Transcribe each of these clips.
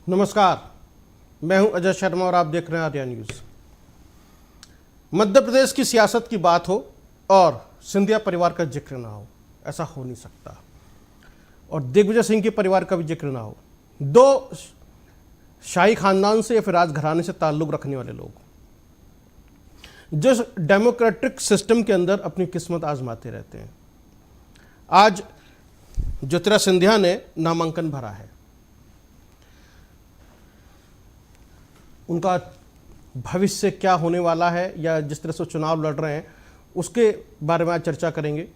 नमस्कार, मैं हूं अजय शर्मा और आप देख रहे हैं आर्या न्यूज़। मध्य प्रदेश की सियासत की बात हो और सिंधिया परिवार का जिक्र ना हो, ऐसा हो नहीं सकता। और दिग्विजय सिंह के परिवार का भी जिक्र ना हो। दो शाही खानदान से या फिर राजघराने से ताल्लुक़ रखने वाले लोग जो डेमोक्रेटिक सिस्टम के अंदर अपनी किस्मत आजमाते रहते हैं। आज ज्योतिरादित्य सिंधिया ने नामांकन भरा है। उनका भविष्य क्या होने वाला है या जिस तरह से चुनाव लड़ रहे हैं उसके बारे में आज चर्चा करेंगे।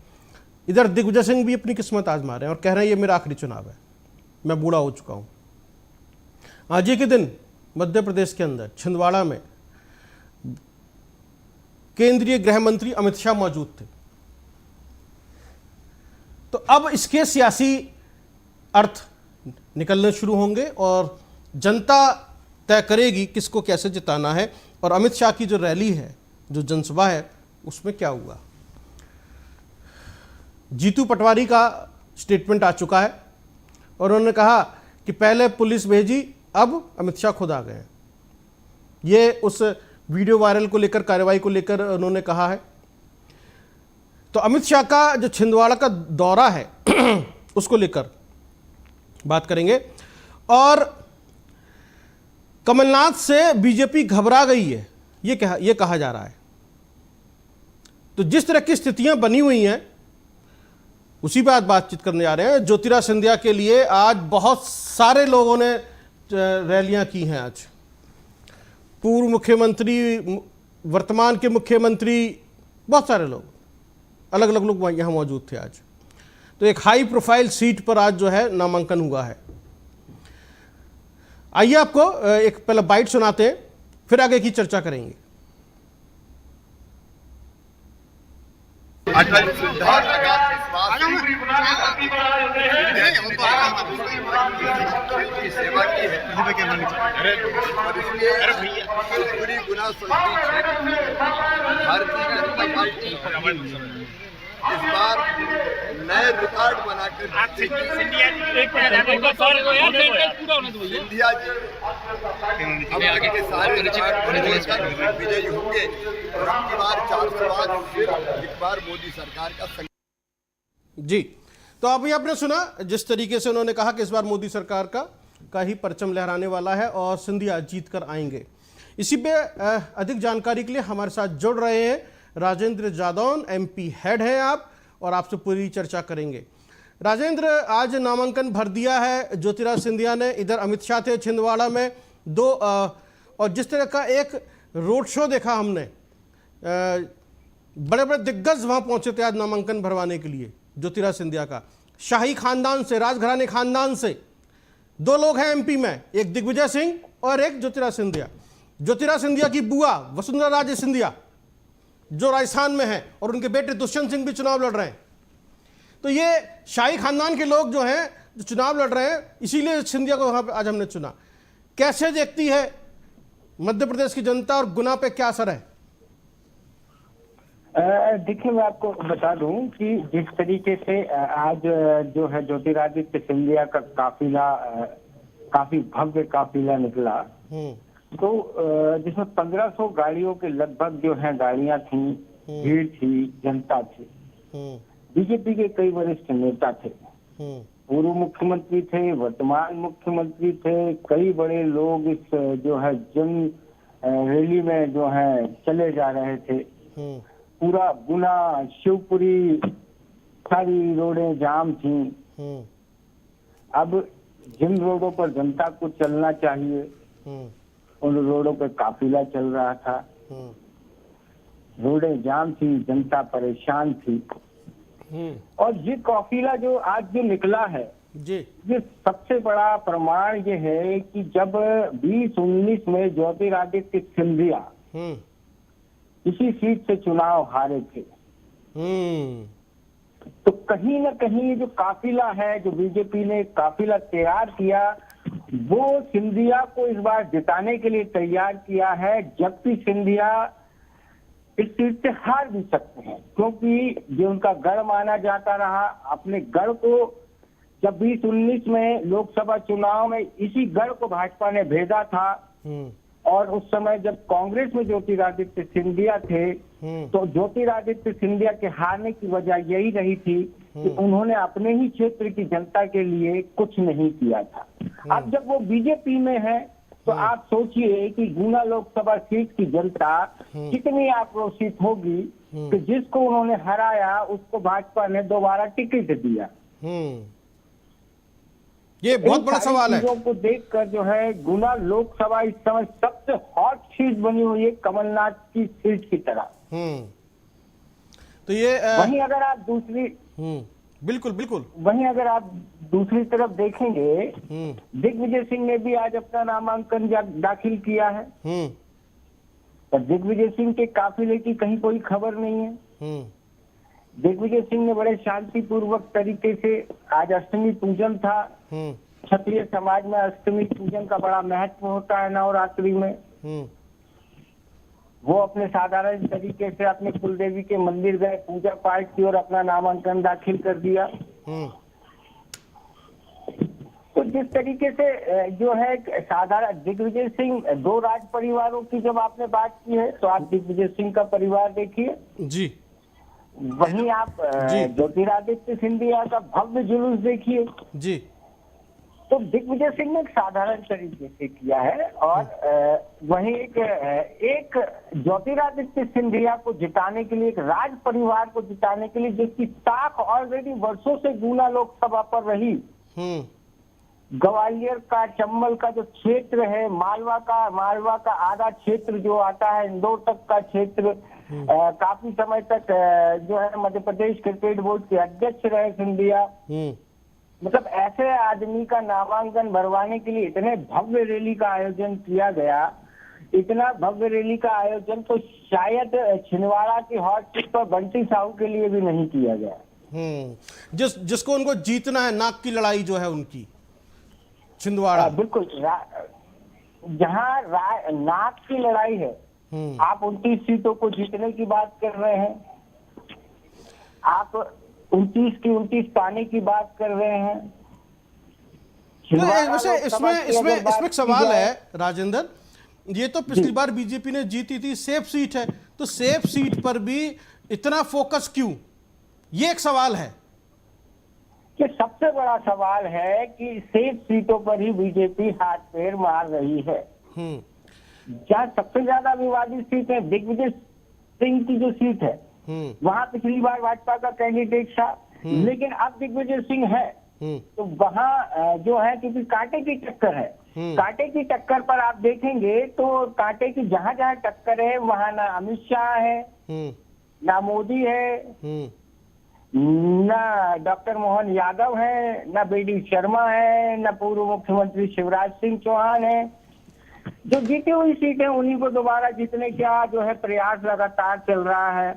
इधर दिग्विजय सिंह भी अपनी किस्मत आजमा रहे हैं और कह रहे हैं ये मेरा आखिरी चुनाव है, मैं बूढ़ा हो चुका हूँ। आज ही के दिन मध्य प्रदेश के अंदर छिंदवाड़ा में केंद्रीय गृह मंत्री अमित शाह मौजूद थे। तो अब इसके सियासी अर्थ निकलने शुरू होंगे और जनता तय करेगी किसको कैसे जिताना है। और अमित शाह की जो रैली है, जो जनसभा है, उसमें क्या हुआ। जीतू पटवारी का स्टेटमेंट आ चुका है और उन्होंने कहा कि पहले पुलिस भेजी, अब अमित शाह खुद आ गए। ये उस वीडियो वायरल को लेकर, कार्रवाई को लेकर उन्होंने कहा है। तो अमित शाह का जो छिंदवाड़ा का दौरा है उसको लेकर बात करेंगे। और कमलनाथ से बीजेपी घबरा गई है, ये कहा जा रहा है। तो जिस तरह की स्थितियां बनी हुई हैं उसी पे आज बातचीत करने जा रहे हैं। ज्योतिरादित्य सिंधिया के लिए आज बहुत सारे लोगों ने रैलियां की हैं। आज पूर्व मुख्यमंत्री, वर्तमान के मुख्यमंत्री, बहुत सारे लोग, अलग अलग लोग यहां मौजूद थे आज। तो एक हाई प्रोफाइल सीट पर आज जो है नामांकन हुआ है। आइए आपको एक पहले बाइट सुनाते हैं, फिर आगे की चर्चा करेंगे। सेवा की है और इसलिए पूरी गुना भारतीय जनता पार्टी इस बार नए रिकॉर्ड बनाकर सिंधिया जी अब के सारे रिकॉर्ड विजयी होंगे और अब बार 400 फिर एक बार मोदी सरकार का जी। तो अभी आपने सुना जिस तरीके से उन्होंने कहा कि इस बार मोदी सरकार का ही परचम लहराने वाला है और सिंधिया जीत कर आएंगे। इसी पे अधिक जानकारी के लिए हमारे साथ जुड़ रहे हैं राजेंद्र जादौन, एमपी हेड हैं आप, और आपसे पूरी चर्चा करेंगे। राजेंद्र, आज नामांकन भर दिया है ज्योतिरादित्य सिंधिया ने। इधर अमित शाह थे छिंदवाड़ा में और जिस तरह का एक रोड शो देखा हमने, बड़े बड़े दिग्गज वहाँ पहुँचे थे आज नामांकन भरवाने के लिए ज्योतिरादित्य सिंधिया का। शाही खानदान से, राजघराने खानदान से दो लोग हैं एमपी में, एक दिग्विजय सिंह और एक ज्योतिरादित्य सिंधिया। ज्योतिरादित्य सिंधिया की बुआ वसुंधरा राजे सिंधिया जो राजस्थान में है, और उनके बेटे दुष्यंत सिंह भी चुनाव लड़ रहे हैं। तो ये शाही खानदान के लोग जो हैं जो चुनाव लड़ रहे हैं, इसीलिए सिंधिया को वहां पे आज हमने चुना। कैसे देखती है मध्य प्रदेश की जनता और गुना पे क्या असर है? देखिए, मैं आपको बता दूं कि जिस तरीके से आज जो है ज्योतिरादित्य सिंधिया का काफिला, काफी भव्य काफिला निकला, तो जिसमें 1500 गाड़ियों के लगभग जो है गाड़ियां थी, भीड़ थी, जनता थी। बीजेपी के कई वरिष्ठ नेता थे, पूर्व मुख्यमंत्री थे, वर्तमान मुख्यमंत्री थे, कई बड़े लोग इस जो है जन रैली में जो है चले जा रहे थे। पूरा गुना, शिवपुरी, सारी रोडें जाम थी। अब जिन रोडों पर जनता को चलना चाहिए उन रोडों पर काफिला चल रहा था। रोडें जाम थी, जनता परेशान थी। और ये काफिला जो आज जो निकला है जी, ये सबसे बड़ा प्रमाण ये है कि जब 2019 में ज्योतिरादित्य सिंधिया इसी सीट से चुनाव हारे थे, तो कहीं ना कहीं जो काफिला है, जो बीजेपी ने काफिला तैयार किया, वो सिंधिया को इस बार जिताने के लिए तैयार किया है। जबकि सिंधिया इस सीट से हार भी सकते हैं, क्योंकि जो उनका गढ़ माना जाता रहा, अपने गढ़ को जब 2019 में लोकसभा चुनाव में इसी गढ़ को भाजपा ने भेजा था, और उस समय जब कांग्रेस में ज्योतिरादित्य सिंधिया थे, तो ज्योतिरादित्य सिंधिया के हारने की वजह यही रही थी कि उन्होंने अपने ही क्षेत्र की जनता के लिए कुछ नहीं किया था। अब जब वो बीजेपी में है, तो आप सोचिए कि गुना लोकसभा सीट की जनता कितनी आक्रोशित होगी कि जिसको उन्होंने हराया उसको भाजपा ने दोबारा टिकट दिया। ये बहुत बड़ा सवाल है। चीजों को देखकर जो है गुना लोकसभा इस समय सबसे हॉट सीट बनी हुई है, कमलनाथ की सीट की तरह। तो ये वहीं अगर आप दूसरी बिल्कुल बिल्कुल वहीं अगर आप दूसरी तरफ देखेंगे, दिग्विजय सिंह ने भी आज अपना नामांकन दाखिल किया है, पर दिग्विजय सिंह के काफिले की कहीं कोई खबर नहीं है। दिग्विजय सिंह ने बड़े शांतिपूर्वक तरीके से, आज अष्टमी पूजन था, क्षत्रिय समाज में अष्टमी पूजन का बड़ा महत्व होता है नवरात्रि में। वो अपने साधारण तरीके से अपने कुलदेवी के मंदिर गए, पूजा पाठ की और अपना नामांकन दाखिल कर दिया। तो जिस तरीके से जो है साधारण दिग्विजय सिंह, दो राज परिवारों की जब आपने बात की है, तो आप दिग्विजय सिंह का परिवार देखिए जी, वहीं आप ज्योतिरादित्य सिंधिया का भव्य जुलूस देखिए जी। तो दिग्विजय सिंह ने एक साधारण तरीके से किया है, और वहीं एक ज्योतिरादित्य सिंधिया को जिताने के लिए, एक राज परिवार को जिताने के लिए जिसकी ताक ऑलरेडी वर्षों से गुना लोकसभा पर रही, ग्वालियर का, चंबल का जो क्षेत्र है, मालवा का आधा क्षेत्र जो आता है, इंदौर तक का क्षेत्र, काफी समय तक जो है मध्य प्रदेश क्रिकेट बोर्ड के अध्यक्ष रहे सिंधिया। मतलब ऐसे आदमी का नामांकन भरवाने के लिए इतने भव्य रैली का आयोजन किया गया, इतना भव्य रैली का आयोजन तो शायद छिंदवाड़ा की हॉट सीट पर बंटी साहू के लिए भी नहीं किया गया। जिसको उनको जीतना है, नाक की लड़ाई जो है उनकी, छिंदवाड़ा। बिल्कुल, जहाँ नाक की लड़ाई है, आप 29 सीटों को जीतने की बात कर रहे हैं, आप 29 की 29 पाने की बात कर रहे हैं। वैसे इसमें एक सवाल है राजेंद्र, ये तो पिछली बार बीजेपी ने जीती थी, सेफ सीट है, तो सेफ सीट पर भी इतना फोकस क्यों, ये एक सवाल है। कि सबसे बड़ा सवाल है कि सेफ सीटों पर ही बीजेपी हाथ पैर मार रही है। जहाँ सबसे ज्यादा विवादित सीट है दिग्विजय सिंह की जो सीट है, वहाँ पिछली बार भाजपा का कैंडिडेट था, लेकिन अब दिग्विजय सिंह है, तो वहाँ जो है क्योंकि कांटे की टक्कर है, कांटे की टक्कर पर आप देखेंगे तो कांटे की जहाँ जहाँ टक्कर है वहाँ ना अमित शाह है, ना मोदी है, ना डॉक्टर मोहन यादव है, ना बीडी शर्मा है, ना पूर्व मुख्यमंत्री शिवराज सिंह चौहान है। जो जीती हुई सीटें उन्हीं को दोबारा जीतने का जो है प्रयास लगातार चल रहा है।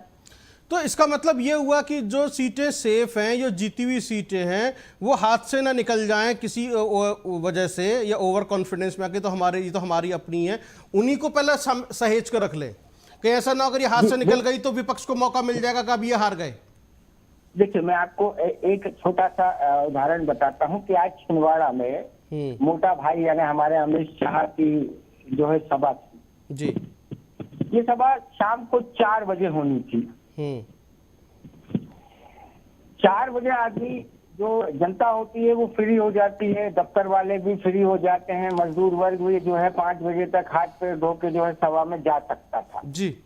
तो इसका मतलब ये हुआ कि जो सीटें सेफ हैं, जो जीती हुई सीटें हैं, वो हाथ से ना निकल जाएं किसी वजह से या ओवर कॉन्फिडेंस में आके, तो ये तो हमारी अपनी है, उन्हीं को पहले सहेज कर रख ले, कि ऐसा ना अगर ये हाथ से निकल गई तो विपक्ष को मौका मिल जाएगा कि अब ये हार गए। देखिए, मैं आपको एक छोटा सा उदाहरण बताता हूँ कि आज छिंदवाड़ा में मोटा भाई यानी हमारे अमित शाह की जो है सभा थी जी। ये सभा शाम को 4 बजे होनी थी। 4 बजे आदमी जो जनता होती है वो फ्री हो जाती है, दफ्तर वाले भी फ्री हो जाते हैं, मजदूर वर्ग भी जो है 5 बजे तक हाथ पैर धो के जो है सभा में जा सकता था जी।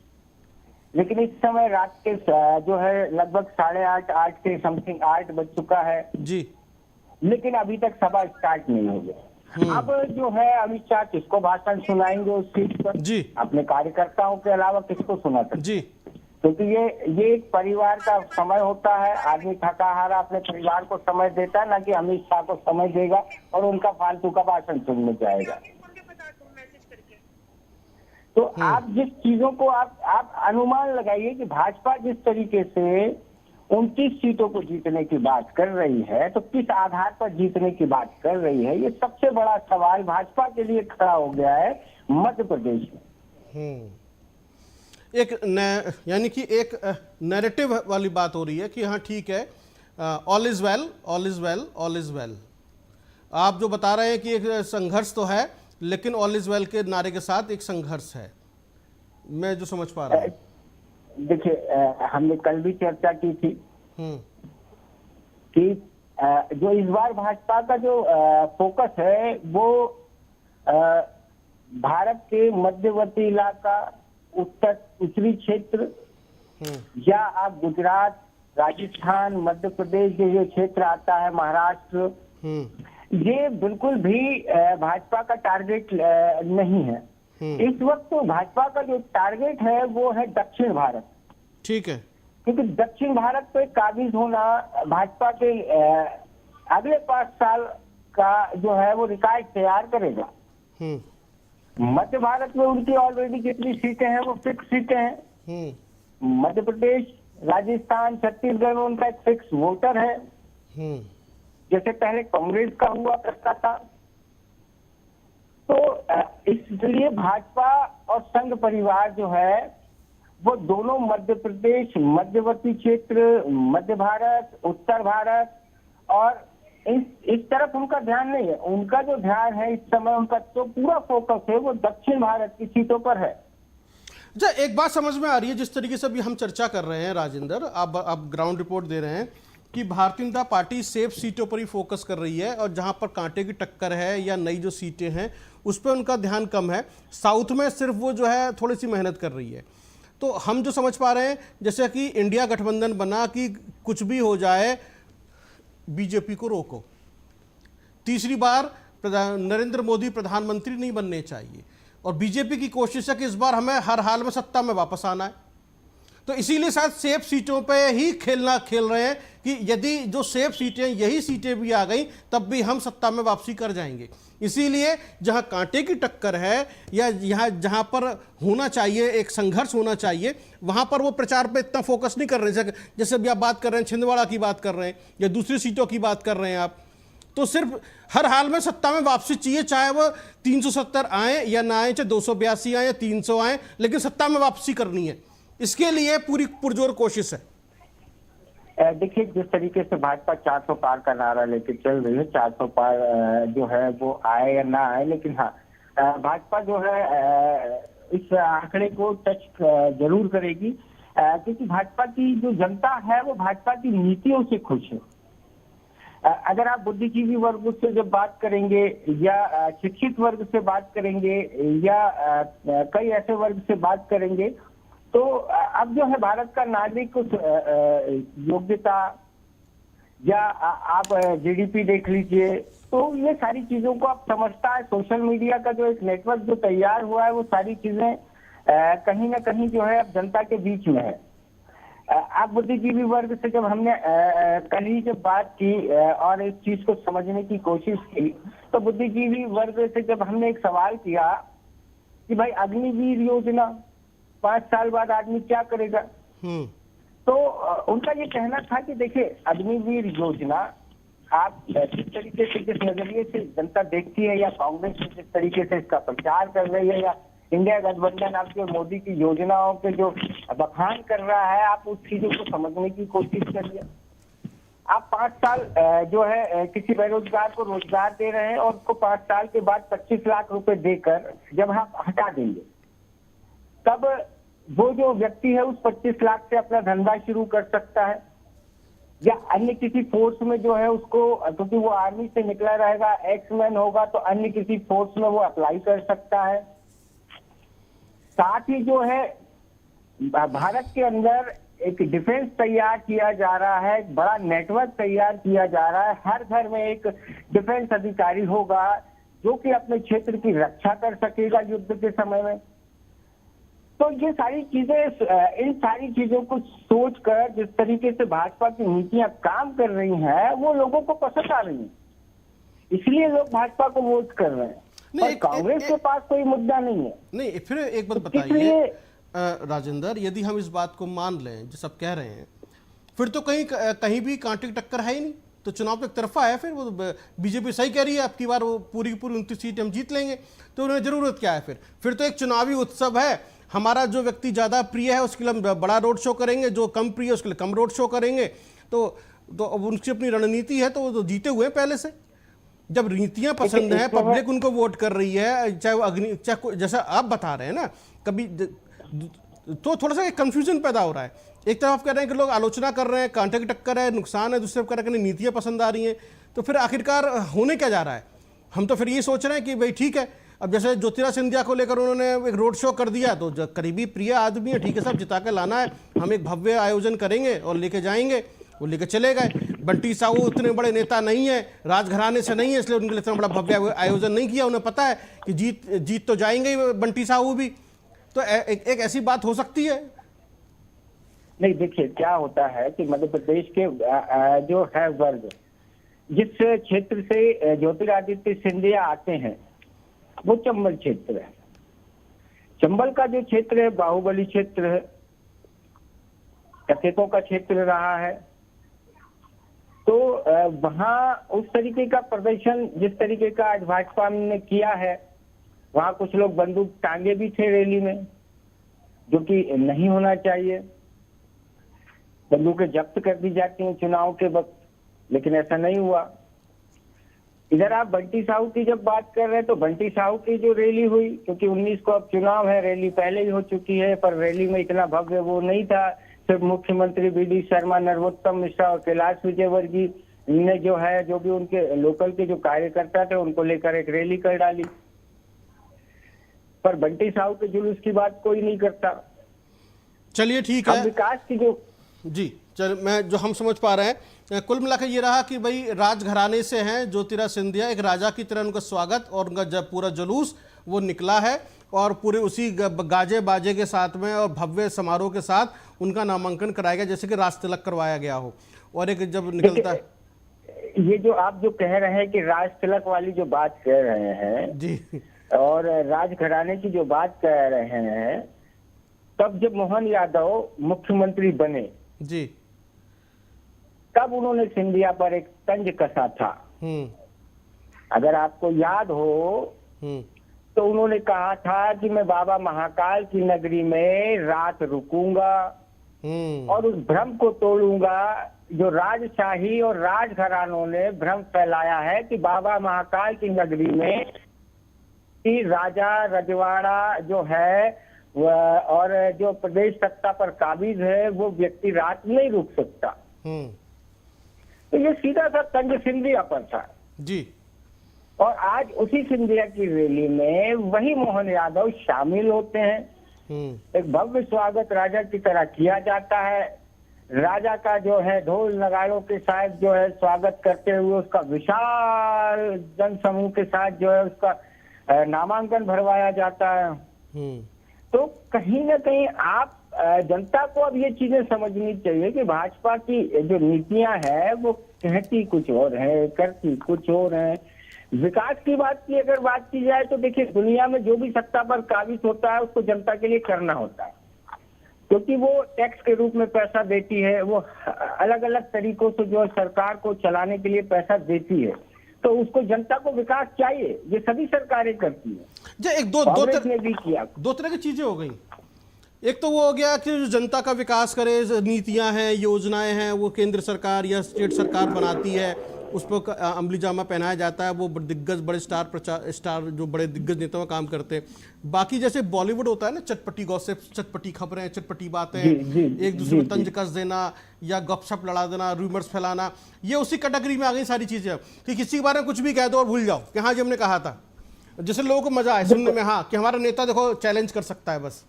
लेकिन इस समय रात के जो है लगभग 8:30 8 के समथिंग 8 बज चुका है जी, लेकिन अभी तक सभा स्टार्ट नहीं हो गया। अब जो है अमित शाह किसको भाषण सुनाएंगे उस सीट पर जी, अपने कार्यकर्ताओं के अलावा किसको सुना सकते जी, क्योंकि ये एक परिवार का समय होता है, आदमी थका हारा अपने परिवार को समय देता है, ना कि अमित शाह को समय देगा और उनका फालतू का भाषण सुनने जाएगा। तो आप जिस चीजों को आप अनुमान लगाइए कि भाजपा जिस तरीके से 29 सीटों को जीतने की बात कर रही है, तो किस आधार पर जीतने की बात कर रही है, ये सबसे बड़ा सवाल भाजपा के लिए खड़ा हो गया है मध्य प्रदेश में। यानी कि एक नैरेटिव वाली बात हो रही है कि हाँ ठीक है, all is well, all is well, all is well. आप जो बता रहे हैं कि एक संघर्ष तो है, लेकिन ऑल इज वेल के नारे के साथ एक संघर्ष है, मैं जो समझ पा रहा हूँ। देखिए, हमने कल भी चर्चा की थी कि जो इस बार भाजपा का जो फोकस है वो भारत के मध्यवर्ती इलाका, उत्तरी क्षेत्र, या आप गुजरात, राजस्थान, मध्य प्रदेश जो क्षेत्र आता है, महाराष्ट्र, ये बिल्कुल भी भाजपा का टारगेट नहीं है। इस वक्त तो भाजपा का जो टारगेट है वो है दक्षिण भारत। ठीक है, क्योंकि दक्षिण भारत पे काबिज होना भाजपा के अगले 5 साल का जो है वो रिकॉर्ड तैयार करेगा। मध्य भारत में उनकी ऑलरेडी जितनी सीटें हैं वो फिक्स सीटें हैं। मध्य प्रदेश, राजस्थान, छत्तीसगढ़ में उनका एक फिक्स वोटर है, जैसे पहले कांग्रेस का हुआ करता था। तो इसलिए भाजपा और संघ परिवार जो है वो दोनों मध्य प्रदेश, मध्यवर्ती क्षेत्र, मध्य भारत, उत्तर भारत और इस तरफ उनका ध्यान नहीं है। उनका जो ध्यान है इस समय, उनका तो पूरा फोकस है वो दक्षिण भारत की सीटों पर है। अच्छा, एक बात समझ में आ रही है, जिस तरीके से अभी हम चर्चा कर रहे हैं राजेंद्र, आप ग्राउंड रिपोर्ट दे रहे हैं कि भारतीय जनता पार्टी सेफ सीटों पर ही फोकस कर रही है और जहां पर कांटे की टक्कर है या नई जो सीटें हैं उस पर उनका ध्यान कम है। साउथ में सिर्फ वो जो है थोड़ी सी मेहनत कर रही है। तो हम जो समझ पा रहे हैं, जैसे कि इंडिया गठबंधन बना कि कुछ भी हो जाए बीजेपी को रोको, तीसरी बार नरेंद्र मोदी प्रधानमंत्री नहीं बनने चाहिए, और बीजेपी की कोशिश है कि इस बार हमें हर हाल में सत्ता में वापस आना है। तो इसीलिए शायद सेफ सीटों पे ही खेल रहे हैं कि यदि जो सेफ सीटें, यही सीटें भी आ गई तब भी हम सत्ता में वापसी कर जाएंगे। इसीलिए जहां कांटे की टक्कर है या यहाँ जहां पर होना चाहिए, एक संघर्ष होना चाहिए, वहां पर वो प्रचार पे इतना फोकस नहीं कर रहे। जैसे अभी आप बात कर रहे हैं, छिंदवाड़ा की बात कर रहे हैं या दूसरी सीटों की बात कर रहे हैं आप, तो सिर्फ हर हाल में सत्ता में वापसी चाहिए, चाहे वो 370 आए या ना आए, चाहे 282 आए या 300 आए, लेकिन सत्ता में वापसी करनी है। इसके लिए पूरी पुरजोर कोशिश है। देखिए, जिस तरीके से भाजपा 400 पार का नारा लेके चल रही है, 400 पार जो है वो आए या ना आए, लेकिन हाँ, भाजपा जो है इस आंकड़े को टच जरूर करेगी, क्योंकि भाजपा की जो जनता है वो भाजपा की नीतियों से खुश है। अगर आप बुद्धिजीवी वर्ग से जब बात करेंगे या शिक्षित वर्ग से बात करेंगे या कई ऐसे वर्ग से बात करेंगे, तो अब जो है भारत का नागरिक उस योग्यता या आप जीडीपी देख लीजिए, तो ये सारी चीजों को आप समझता है। सोशल मीडिया का जो एक नेटवर्क जो तैयार हुआ है वो सारी चीजें कहीं ना कहीं जो है अब जनता के बीच में है। आप बुद्धिजीवी वर्ग से जब हमने कल ही जब बात की और इस चीज को समझने की कोशिश की, तो बुद्धिजीवी वर्ग से जब हमने एक सवाल किया कि भाई अग्निवीर योजना 5 साल बाद आदमी क्या करेगा, तो उनका ये कहना था कि देखिए, अग्निवीर योजना आप जिस तरीके से, जिस नजरिए से जनता देखती है, या कांग्रेस जिस तरीके से इसका प्रचार कर रही है, या इंडिया गठबंधन आपके मोदी की योजनाओं के जो बखान कर रहा है, आप उस चीजों को समझने की कोशिश करिए। आप 5 साल जो है किसी बेरोजगार को रोजगार दे रहे हैं और उसको 5 साल के बाद 25 लाख रुपए देकर जब आप हटा देंगे, तब वो जो व्यक्ति है उस 25 लाख से अपना धंधा शुरू कर सकता है, या अन्य किसी फोर्स में जो है उसको, क्योंकि वो आर्मी से निकला रहेगा, एक्समैन होगा, तो अन्य किसी फोर्स में वो अप्लाई कर सकता है। साथ ही जो है भारत के अंदर एक डिफेंस तैयार किया जा रहा है, एक बड़ा नेटवर्क तैयार किया जा रहा है। हर घर में एक डिफेंस अधिकारी होगा जो कि अपने क्षेत्र की रक्षा कर सकेगा युद्ध के समय में। तो ये सारी चीजें, इन सारी चीजों को सोचकर जिस तरीके से भाजपा की नीतियां काम कर रही हैं वो लोगों को पसंद आ रही हैं, इसलिए लोग भाजपा को वोट कर रहे हैं। और कांग्रेस के पास कोई मुद्दा नहीं है। नहीं, फिर एक बात बताइए राजेंद्र, यदि हम इस बात को मान लें जो सब कह रहे हैं, फिर तो कहीं भी कांटे की टक्कर है ही नहीं, तो चुनाव तो एक तरफा है। फिर वो बीजेपी सही कह रही है, आपकी बार वो पूरी की पूरी 29 सीटें हम जीत लेंगे, तो उन्हें जरूरत क्या है? फिर तो एक चुनावी उत्सव है। हमारा जो व्यक्ति ज़्यादा प्रिय है उसके लिए हम बड़ा रोड शो करेंगे, जो कम प्रिय है उसके लिए कम रोड शो करेंगे। तो तो अब उनकी अपनी रणनीति है, तो वो तो जीते हुए हैं पहले से। जब नीतियां पसंद हैं, पब्लिक उनको वोट कर रही है, चाहे वो अग्नि, चाहे जैसा आप बता रहे हैं ना, कभी तो थोड़ा सा कंफ्यूजन पैदा हो रहा है। एक तरफ आप कह रहे हैं कि लोग आलोचना कर रहे हैं, कांटे की टक्कर है, नुकसान है, दूसरी तरफ कह रहे हैं कि नीतियां पसंद आ रही हैं, तो फिर आखिरकार होने क्या जा रहा है? हम तो फिर ये सोच रहे हैं कि भाई ठीक है, अब जैसे ज्योतिरादित्य सिंधिया को लेकर उन्होंने एक रोड शो कर दिया, तो जो करीबी प्रिय आदमी है, ठीक है साहब, जिता के लाना है, हम एक भव्य आयोजन करेंगे और लेके जाएंगे, वो लेके चले गए। बंटी साहू उतने बड़े नेता नहीं है, राजघराने से नहीं है, इसलिए उनके लिए इतना बड़ा भव्य आयोजन नहीं किया। उन्हें पता है कि जीत तो जाएंगे ही बंटी साहू भी, तो एक ऐसी बात हो सकती है। नहीं, देखिए क्या होता है कि मध्य प्रदेश के जो है वर्ग, जिस क्षेत्र से ज्योतिरादित्य सिंधिया आते हैं वो चंबल क्षेत्र है। चंबल का जो क्षेत्र है बाहुबली क्षेत्र है, कसेकों का क्षेत्र रहा है, तो वहाँ उस तरीके का प्रदर्शन जिस तरीके का आज भाजपा ने किया है, वहाँ कुछ लोग बंदूक टांगे भी थे रैली में, जो कि नहीं होना चाहिए। बंदूकें जब्त कर दी जाती हैं चुनाव के वक्त, लेकिन ऐसा नहीं हुआ। इधर आप बंटी साहू की जब बात कर रहे हैं, तो बंटी साहू की जो रैली हुई, क्योंकि 19 को अब चुनाव है, रैली पहले ही हो चुकी है, पर रैली में इतना भव्य वो नहीं था। सिर्फ मुख्यमंत्री वी.डी. शर्मा, नरोत्तम मिश्रा और कैलाश विजयवर्गीय ने जो है, जो भी उनके लोकल के जो कार्यकर्ता थे, उनको लेकर एक रैली कर डाली। पर बंटी साहू के जुलूस की बात कोई नहीं करता। चलिए ठीक है, विकास की जो जी, चल मैं जो हम समझ पा रहे हैं, कुल मिलाकर ये रहा कि भाई राजघराने से हैं ज्योतिरादित्य सिंधिया, एक राजा की तरह उनका स्वागत और उनका जब पूरा जुलूस वो निकला है, और पूरे उसी गाजे बाजे के साथ में और भव्य समारोह के साथ उनका नामांकन कराया गया, जैसे कि राज तिलक करवाया गया हो। और एक जब निकलता है, ये जो आप जो कह रहे हैं कि राज तिलक वाली जो बात कह रहे हैं जी, और राजघराने की जो बात कह रहे हैं, तब जब मोहन यादव मुख्यमंत्री बने जी, तब उन्होंने सिंधिया पर एक तंज कसा था। अगर आपको याद हो तो उन्होंने कहा था कि मैं बाबा महाकाल की नगरी में रात रुकूंगा और उस भ्रम को तोड़ूंगा जो राजशाही और राजघरानों ने भ्रम फैलाया है कि बाबा महाकाल की नगरी में कि राजा रजवाड़ा जो है और जो प्रदेश सत्ता पर काबिज है, वो व्यक्ति रात नहीं रुक सकता। तो ये सीधा सा तंज सिंधिया पर था जी। और आज उसी सिंधिया की रैली में वही मोहन यादव शामिल होते हैं। एक भव्य स्वागत राजा की तरह किया जाता है। राजा का जो है ढोल नगाड़ों के साथ जो है स्वागत करते हुए उसका विशाल जन समूह के साथ जो है उसका नामांकन भरवाया जाता है। तो कहीं ना कहीं आप जनता को अब ये चीजें समझनी चाहिए कि भाजपा की जो नीतियां हैं वो कहती कुछ और है, करती कुछ और है। विकास की बात की अगर बात की जाए तो देखिए, दुनिया में जो भी सत्ता पर काबिज होता है उसको जनता के लिए करना होता है, क्योंकि वो टैक्स के रूप में पैसा देती है, वो अलग अलग तरीकों से जो सरकार को चलाने के लिए पैसा देती है, तो उसको जनता को विकास चाहिए। ये सभी सरकारें करती है। एक दो तरह की चीजें हो गई। एक तो वो हो गया कि जो जनता का विकास करे, नीतियां हैं, योजनाएं हैं, वो केंद्र सरकार या स्टेट सरकार बनाती है, उस पर अमली जामा पहनाया जाता है, वो दिग्गज बड़े स्टार जो बड़े दिग्गज नेताओं काम करते हैं। बाकी जैसे बॉलीवुड होता है ना, चटपटी गॉसिप, चटपटी खबरें, चटपटी बातें, एक दूसरे को तंज कस देना या गपशप लड़ा देना, रूमर्स फैलाना, ये उसी कैटेगरी में आ गई सारी चीजें कि किसी के बारे में कुछ भी कह दो और भूल जाओ कि हाँ जी हमने कहा था, जिससे लोगों को मजा आए सुनने में, हाँ कि हमारा नेता देखो चैलेंज कर सकता है। बस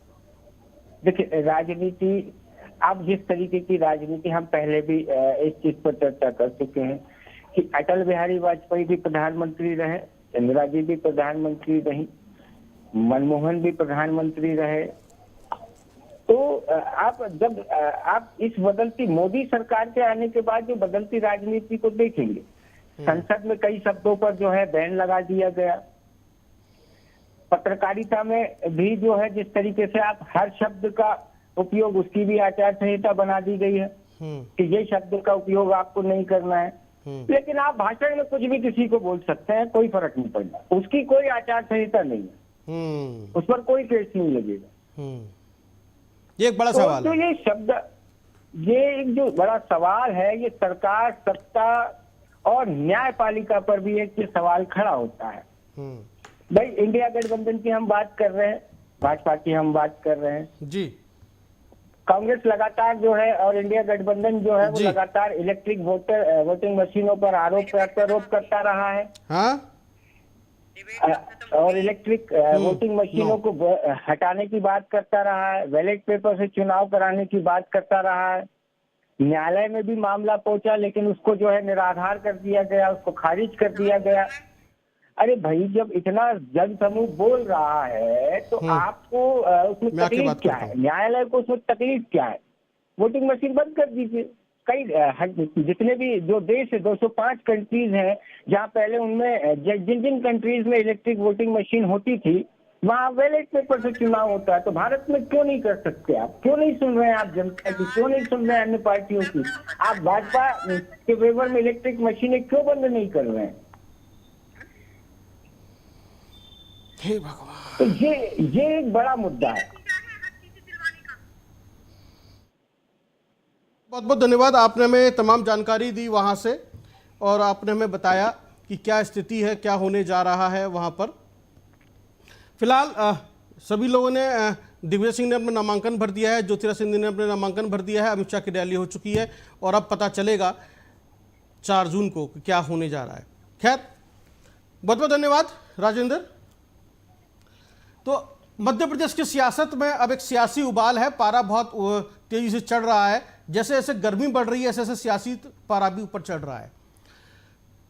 देखिए, राजनीति अब जिस तरीके की राजनीति, हम पहले भी इस चीज पर चर्चा कर चुके हैं कि अटल बिहारी वाजपेयी भी प्रधानमंत्री रहे, इंदिरा जी भी प्रधानमंत्री रही, मनमोहन भी प्रधानमंत्री रहे। तो आप इस बदलती मोदी सरकार के आने के बाद जो बदलती राजनीति को देखेंगे, संसद में कई शब्दों पर जो है बैन लगा दिया गया। पत्रकारिता में भी जो है जिस तरीके से आप हर शब्द का उपयोग, उसकी भी आचार संहिता बना दी गई है कि ये शब्द का उपयोग आपको नहीं करना है। लेकिन आप भाषण में कुछ भी किसी को बोल सकते हैं, कोई फर्क नहीं पड़ता, उसकी कोई आचार संहिता नहीं है, उस पर कोई केस नहीं लगेगा। ये एक बड़ा सवाल है। ये शब्द ये एक जो बड़ा सवाल है, ये सरकार, सत्ता और न्यायपालिका पर भी एक ये सवाल खड़ा होता है। भाई इंडिया गठबंधन की हम बात कर रहे हैं, भाजपा की हम बात कर रहे हैं जी। कांग्रेस लगातार जो है और इंडिया गठबंधन जो है वो जी। लगातार इलेक्ट्रिक वोटिंग मशीनों पर आरोप प्रत्यारोप करता रहा है। हाँ और इलेक्ट्रिक वोटिंग मशीनों को हटाने की बात करता रहा है, बैलेट पेपर से चुनाव कराने की बात करता रहा है। न्यायालय में भी मामला पहुंचा, लेकिन उसको जो है निराधार कर दिया गया, उसको खारिज कर दिया गया। अरे भाई, जब इतना जन समूह बोल रहा है तो आपको उसमें मैं आके तकलीफ बात क्या करता है? हूं। न्यायालय को उसमें तकलीफ क्या है? वोटिंग मशीन बंद कर दीजिए। कई जितने भी जो देश है, 205 कंट्रीज हैं जहां पहले उनमें जिन जिन कंट्रीज में इलेक्ट्रिक वोटिंग मशीन होती थी वहां बैलेट पेपर से चुनाव होता है। तो भारत में क्यों नहीं कर सकते? आप क्यों नहीं सुन रहे हैं? आप जनता की क्यों नहीं सुन रहे हैं? अन्य पार्टियों की? आप भाजपा के फेवर में इलेक्ट्रिक मशीनें क्यों बंद नहीं कर रहे हैं? हे भगवान। तो ये एक बड़ा मुद्दा है। बहुत बहुत धन्यवाद, आपने हमें तमाम जानकारी दी वहाँ से और आपने हमें बताया कि क्या स्थिति है, क्या होने जा रहा है वहाँ पर। फिलहाल सभी लोगों ने दिग्विजय सिंह ने अपना नामांकन भर दिया है, ज्योतिरादित्य सिंधिया ने अपना नामांकन भर दिया है, अमित शाह की रैली हो चुकी है और अब पता चलेगा 4 जून को कि क्या होने जा रहा है। खैर, बहुत बहुत धन्यवाद राजेंद्र। तो मध्य प्रदेश की सियासत में अब एक सियासी उबाल है, पारा बहुत तेजी से चढ़ रहा है। जैसे जैसे गर्मी बढ़ रही है, ऐसे ऐसे सियासी पारा भी ऊपर चढ़ रहा है।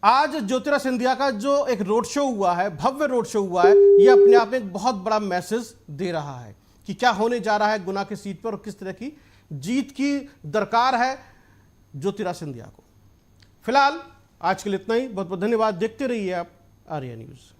आज ज्योतिरादित्य सिंधिया का जो एक रोड शो हुआ है, भव्य रोड शो हुआ है, यह अपने आप में एक बहुत बड़ा मैसेज दे रहा है कि क्या होने जा रहा है गुना की सीट पर और किस तरह की जीत की दरकार है ज्योतिरादित्य सिंधिया को। फिलहाल आज के लिए इतना ही। बहुत बहुत धन्यवाद। देखते रहिए आप आर्या न्यूज़।